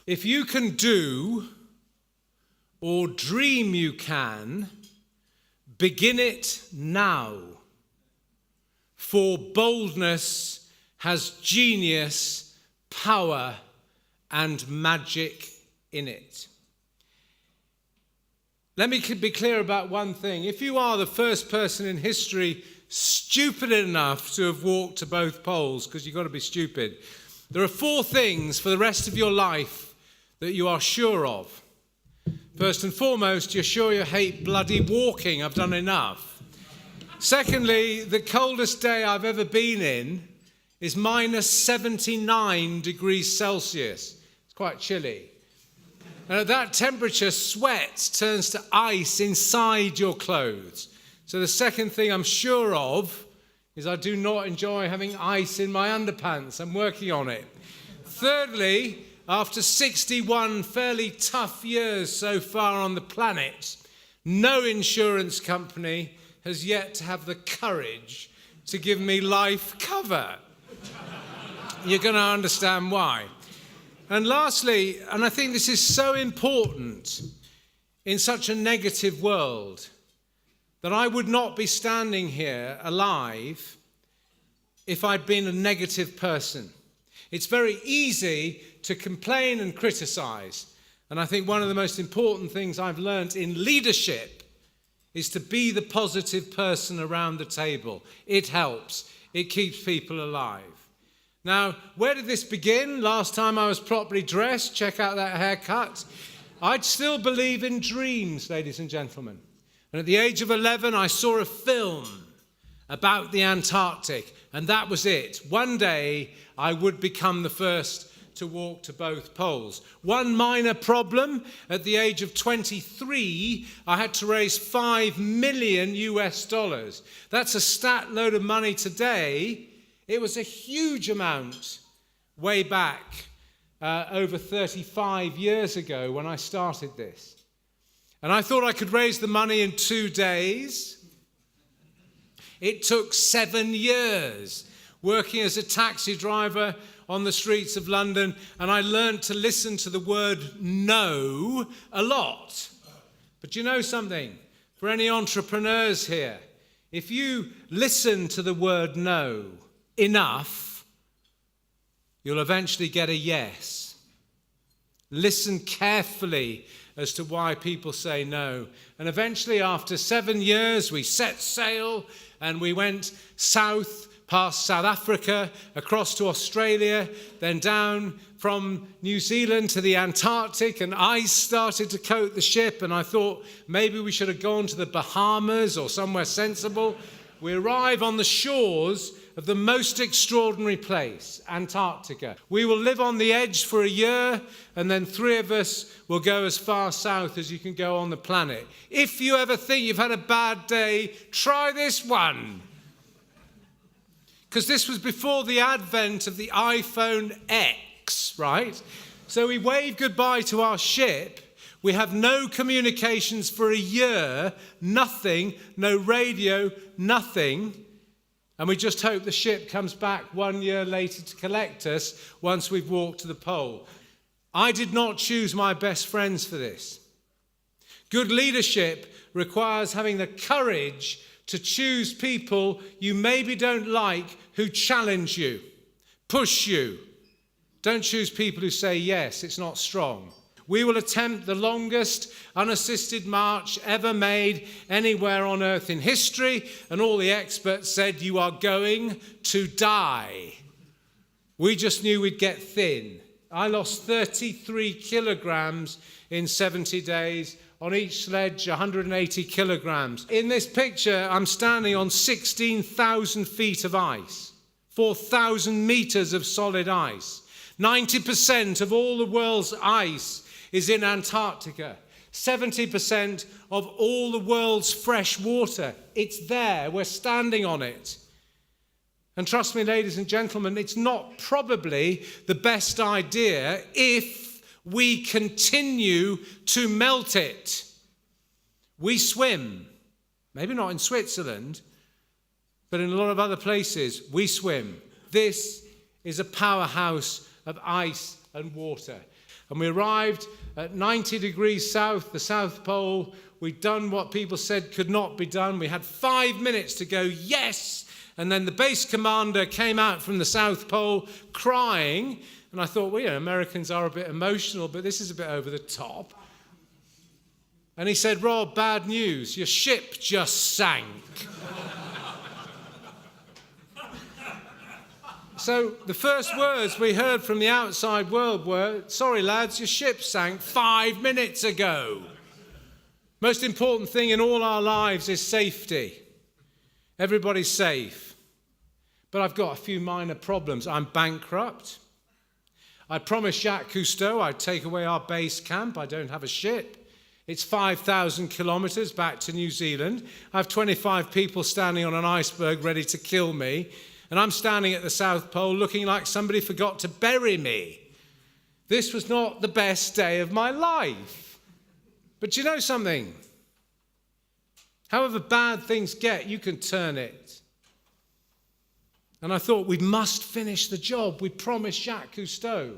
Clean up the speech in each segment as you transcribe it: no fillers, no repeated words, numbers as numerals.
If you can do or dream you can, begin it now. For boldness has genius, power, and magic in it. Let me be clear about one thing. If you are the first person in history stupid enough to have walked to both poles, because you've got to be stupid, there are 4 things for the rest of your life that you are sure of. First and foremost, you're sure you hate bloody walking. I've done enough. Secondly, the coldest day I've ever been in is minus 79 degrees Celsius. It's quite chilly. And at that temperature, sweat turns to ice inside your clothes. So the second thing I'm sure of is I do not enjoy having ice in my underpants. I'm working on it. Thirdly, after 61 fairly tough years so far on the planet, no insurance company has yet to have the courage to give me life cover. You're going to understand why. And lastly, and I think this is so important in such a negative world, that I would not be standing here alive if I'd been a negative person. It's very easy to complain and criticize. And I think one of the most important things I've learned in leadership is to be the positive person around the table. It helps. It keeps people alive. Now, where did this begin? Last time I was properly dressed, check out that haircut. I'd still believe in dreams, ladies and gentlemen. And at the age of 11, I saw a film about the Antarctic, and that was it. One day, I would become the first to walk to both poles. One minor problem, at the age of 23, I had to raise $5 million US. That's a stat load of money today. It was a huge amount way back over 35 years ago when I started this. And I thought I could raise the money in 2 days. It took 7 years working as a taxi driver on the streets of London, and I learned to listen to the word no a lot. But you know something? For any entrepreneurs here, if you listen to the word no enough, you'll eventually get a yes. Listen carefully as to why people say no. And eventually, after 7 years, we set sail and we went south, past South Africa, across to Australia, then down from New Zealand to the Antarctic, and ice started to coat the ship, and I thought maybe we should have gone to the Bahamas or somewhere sensible. We arrive on the shores of the most extraordinary place, Antarctica. We will live on the edge for a year, and then 3 of us will go as far south as you can go on the planet. If you ever think you've had a bad day, try this one. Because this was before the advent of the iPhone X, right? So we wave goodbye to our ship. We have no communications for a year, nothing, no radio, nothing. And we just hope the ship comes back 1 year later to collect us once we've walked to the pole. I did not choose my best friends for this. Good leadership requires having the courage to choose people you maybe don't like who challenge you, push you. Don't choose people who say yes, it's not strong. We will attempt the longest unassisted march ever made anywhere on earth in history, and all the experts said you are going to die. We just knew we'd get thin. I lost 33 kilograms in 70 days. On each sledge, 180 kilograms. In this picture, I'm standing on 16,000 feet of ice, 4,000 meters of solid ice. 90% of all the world's ice is in Antarctica. 70% of all the world's fresh water, it's there. We're standing on it. And trust me, ladies and gentlemen, it's not probably the best idea if we continue to melt it. We swim, maybe not in Switzerland, but in a lot of other places, we swim. This is a powerhouse of ice and water. And we arrived at 90 degrees south, the South Pole. We'd done what people said could not be done. We had 5 minutes to go, yes! And then the base commander came out from the South Pole crying. And I thought, well, Americans are a bit emotional, but this is a bit over the top. And he said, Rob, bad news. Your ship just sank. So the first words we heard from the outside world were, sorry, lads, your ship sank 5 minutes ago. Most important thing in all our lives is safety. Everybody's safe. But I've got a few minor problems. I'm bankrupt. I promised Jacques Cousteau I'd take away our base camp. I don't have a ship. It's 5,000 kilometres back to New Zealand. I have 25 people standing on an iceberg ready to kill me. And I'm standing at the South Pole looking like somebody forgot to bury me. This was not the best day of my life. But you know something? However bad things get, you can turn it. And I thought, we must finish the job. We promised Jacques Cousteau.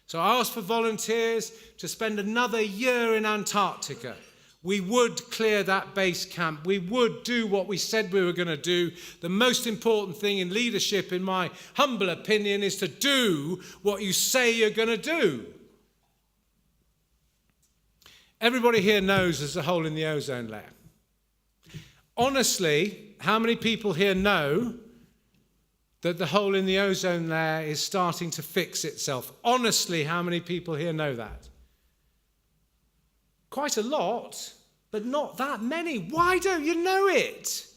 So I asked for volunteers to spend another year in Antarctica. We would clear that base camp. We would do what we said we were going to do. The most important thing in leadership, in my humble opinion, is to do what you say you're going to do. Everybody here knows there's a hole in the ozone layer. Honestly, how many people here know that the hole in the ozone layer is starting to fix itself? Honestly, how many people here know that? Quite a lot, but not that many. Why don't you know it?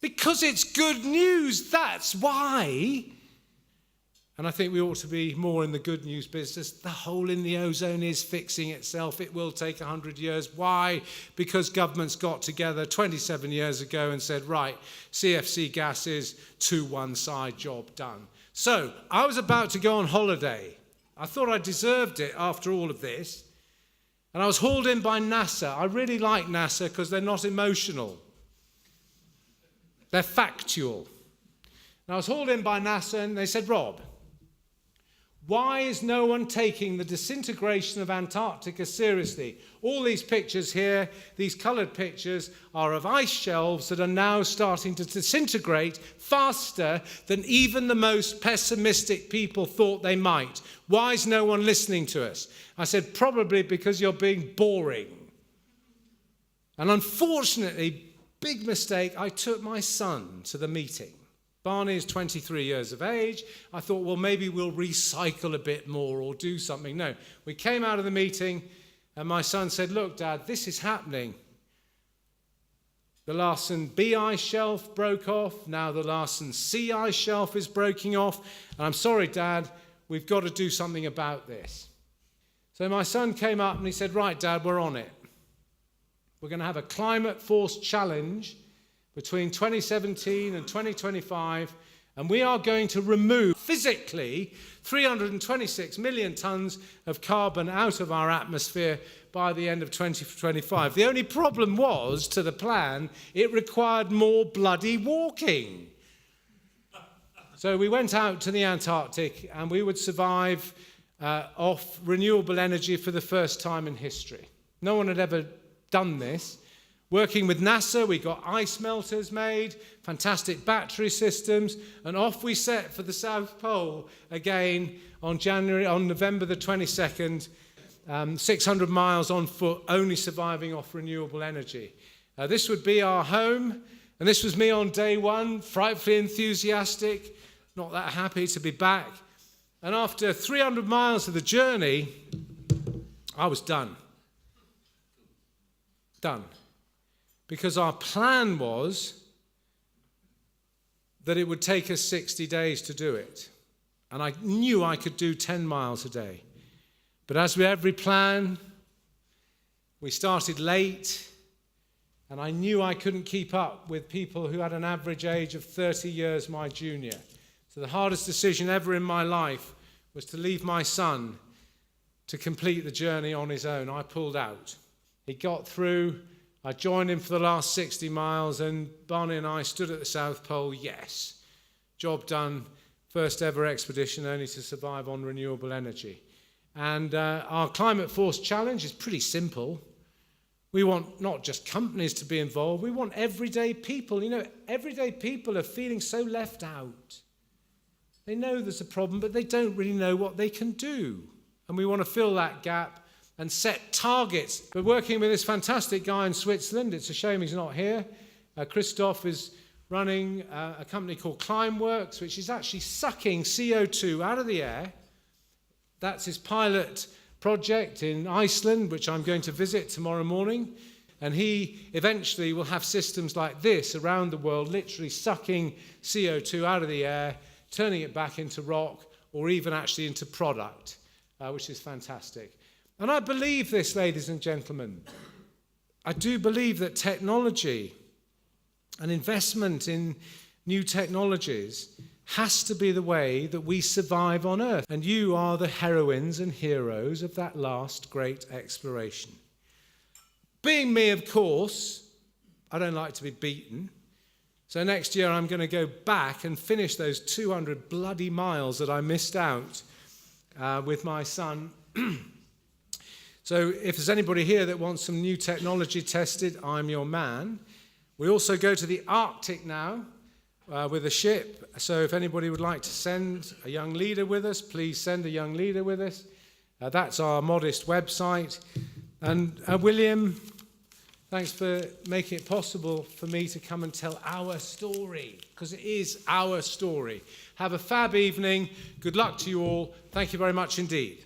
Because it's good news, that's why. And I think we ought to be more in the good news business. The hole in the ozone is fixing itself. It will take 100 years. Why? Because governments got together 27 years ago and said, right, CFC gases to one side, job done. So I was about to go on holiday. I thought I deserved it after all of this. And I was hauled in by NASA. I really like NASA because they're not emotional. They're factual. And I was hauled in by NASA and they said, Rob, why is no one taking the disintegration of Antarctica seriously? All these pictures here, these coloured pictures, are of ice shelves that are now starting to disintegrate faster than even the most pessimistic people thought they might. Why is no one listening to us? I said, probably because you're being boring. And unfortunately, big mistake, I took my son to the meeting. Barney is 23 years of age. I thought, well, maybe we'll recycle a bit more or do something. No, we came out of the meeting and my son said, look, Dad, this is happening. The Larsen B ice shelf broke off. Now the Larsen C ice shelf is breaking off. And I'm sorry, Dad, we've got to do something about this. So my son came up and he said, right, Dad, we're on it. We're going to have a climate force challenge between 2017 and 2025, and we are going to remove physically 326 million tons of carbon out of our atmosphere by the end of 2025. The only problem was, to the plan, it required more bloody walking. So we went out to the Antarctic and we would survive off renewable energy for the first time in history. No one had ever done this. Working with NASA, we got ice melters made, fantastic battery systems, and off we set for the South Pole again on November the 22nd, 600 miles on foot, only surviving off renewable energy. This would be our home, and this was me on day one, frightfully enthusiastic, not that happy to be back. And after 300 miles of the journey, I was done. Done. Because our plan was that it would take us 60 days to do it. And I knew I could do 10 miles a day. But as with every plan, we started late, and I knew I couldn't keep up with people who had an average age of 30 years my junior. So the hardest decision ever in my life was to leave my son to complete the journey on his own. I pulled out. He got through. I joined him for the last 60 miles, and Barney and I stood at the South Pole. Yes, job done, first ever expedition only to survive on renewable energy. And our Climate Force Challenge is pretty simple. We want not just companies to be involved, we want everyday people. You know, everyday people are feeling so left out. They know there's a problem, but they don't really know what they can do. And we want to fill that gap and set targets. We're working with this fantastic guy in Switzerland. It's a shame he's not here. Christoph is running a company called Climeworks, which is actually sucking CO2 out of the air. That's his pilot project in Iceland, which I'm going to visit tomorrow morning. And he eventually will have systems like this around the world, literally sucking CO2 out of the air, turning it back into rock, or even actually into product, which is fantastic. And I believe this, ladies and gentlemen. I do believe that technology and investment in new technologies has to be the way that we survive on Earth. And you are the heroines and heroes of that last great exploration. Being me, of course, I don't like to be beaten. So next year I'm going to go back and finish those 200 bloody miles that I missed out with my son. So if there's anybody here that wants some new technology tested, I'm your man. We also go to the Arctic now with a ship. So if anybody would like to send a young leader with us, please send a young leader with us. That's our modest website. And William, thanks for making it possible for me to come and tell our story, because it is our story. Have a fab evening. Good luck to you all. Thank you very much indeed.